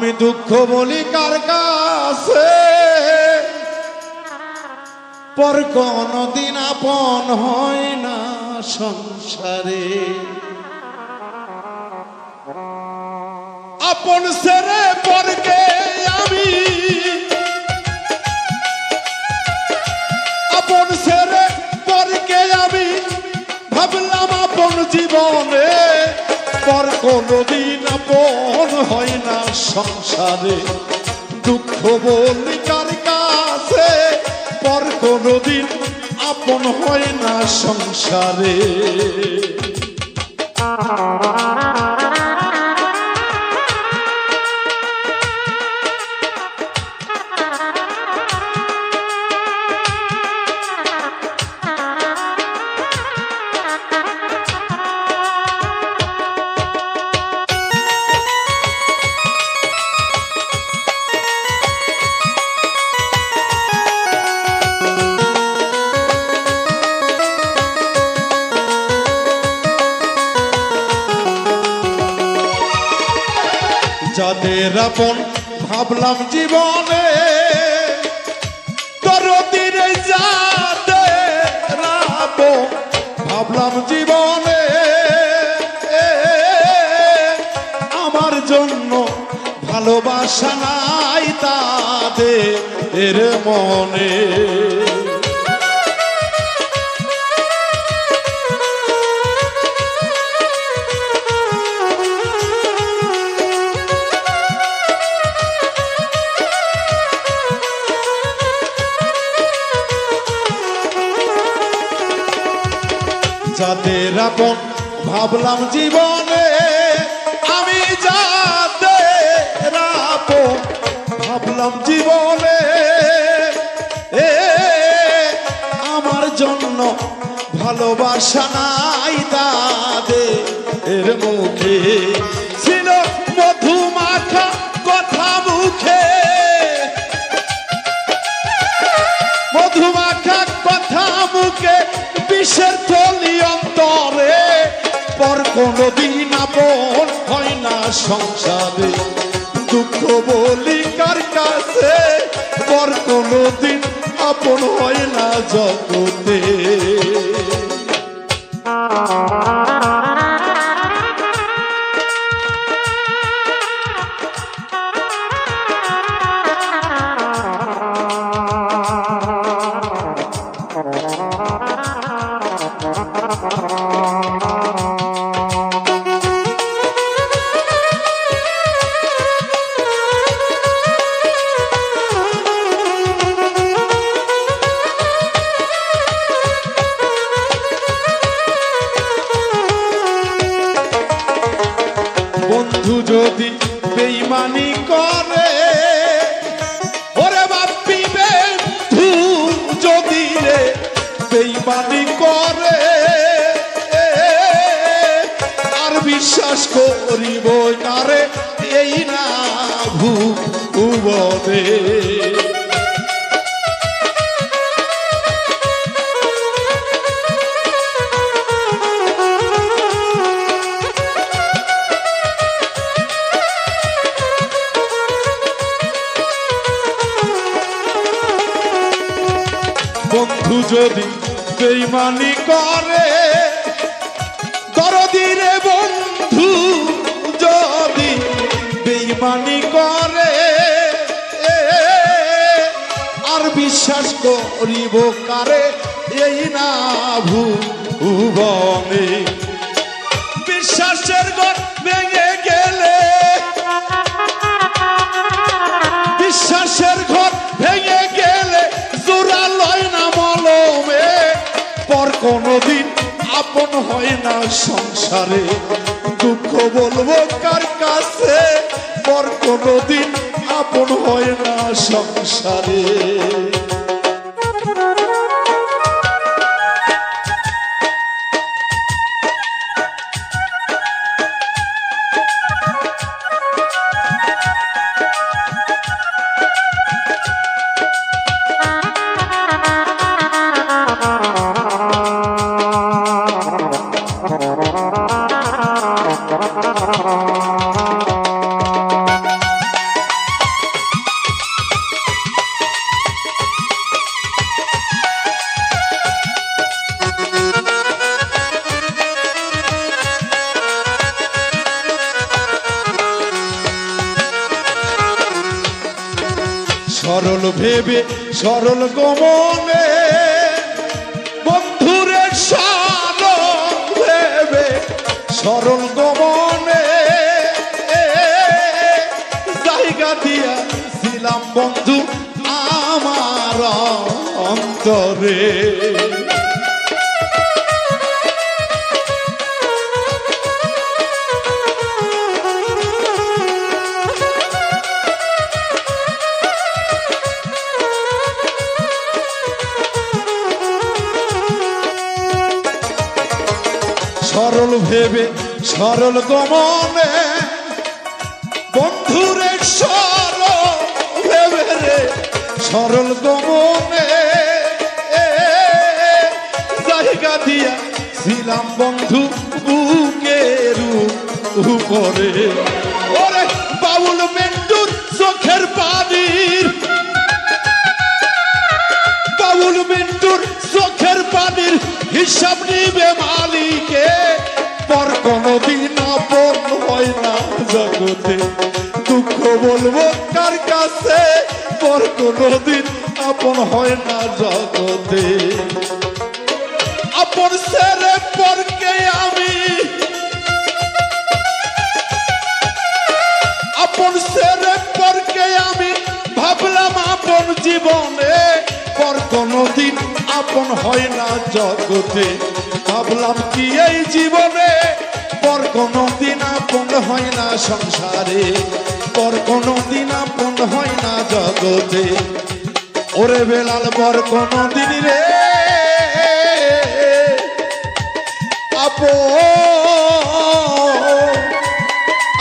আমি দুঃখ বলি কার কাছে, পর কোনদিন আপন হয় না সংসারে। আপন ছেড়ে পরকে আমি, আপন ছেড়ে পরকে আমি ভাবলাম আপন জীবনে, পর কোনদিন আপন হয় না সংসারে। দুঃখ বলি কার কাছে, পর কোনদিন আপন হয় না সংসারে। যাদের আপন ভাবলাম জীবনে, দরদিরে যাদের আপন ভাবলাম জীবনে, আমার জন্য ভালোবাসা নাই তাদের মনে। যাদের আপন ভাবলাম জীবনে, আমি যাদের আপন ভাবলাম জীবনে, আমার জন্য ভালোবাসা নাই তাদের মুখে। ছিল মধু মাখা কথা মুখে, মধু মাখা কথা মুখে, বিষের থলি অন্তরে, পর কোনদিন আপন হয় না সংসারে। দুঃখ বলি কার কাছে, পর কোনদিন আপন হয় না জগতে। বন্ধু যদি বেঈমানি করে, ওরে বাপি বন্ধু যদি রে বেঈমানি করে, আর বিশ্বাস করিব কারে এই না ভুবনে। বন্ধু যদি বেঈমানি করে, দরদিরে বন্ধু যদি বেঈমানি করে, আর বিশ্বাস করিব কারে এই না ভুবনে। বিশ্বাসের ঘর ভেঙে গেলে, বিশ্বাসের ঘর ভেঙে গেলে জোড়া লয় না মলমে, পর কোনদিন আপন হয় না সংসারে। দুঃখ বলবো কার কাছে, পর কোনদিন আপন হয় না সংসারে। সরল ভেবে সরল গমনে বন্ধুরে সরল ভেবে সরল গমনে জায়গা দিয়াছিলাম বন্ধু আমার অন্তরে। সরল ভেবে সরল গমনে বন্ধুরে সরল ভেবে রে সরল গমনে জায়গা দিয়াছিলাম বন্ধু বুকের উপরে। ওরে বাউল মেন্টুর চোখের পানির বাউল মেন্টুর চোখের পানির হিসাব নিবে মালিকে পর কোনদিন আপন হয় না জগতে। দুঃখ বলবো কার কাছে পর কোনদিন আপন হয় না জগতে। আপন ছেড়ে পরকে আমি আপন ছেড়ে পরকে আমি ভাবলাম আপন জীবনে পর কোনদিন আপন হয় না জগতে। ভাবলাম কি এই জীবনে পর কোনদিন আপন হয় না সংসারে পর কোনদিন আপন হয় না জগতে। ওরে বেলাল পর কোনদিন রে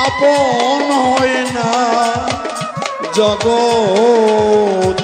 আপন হয় না জগতে।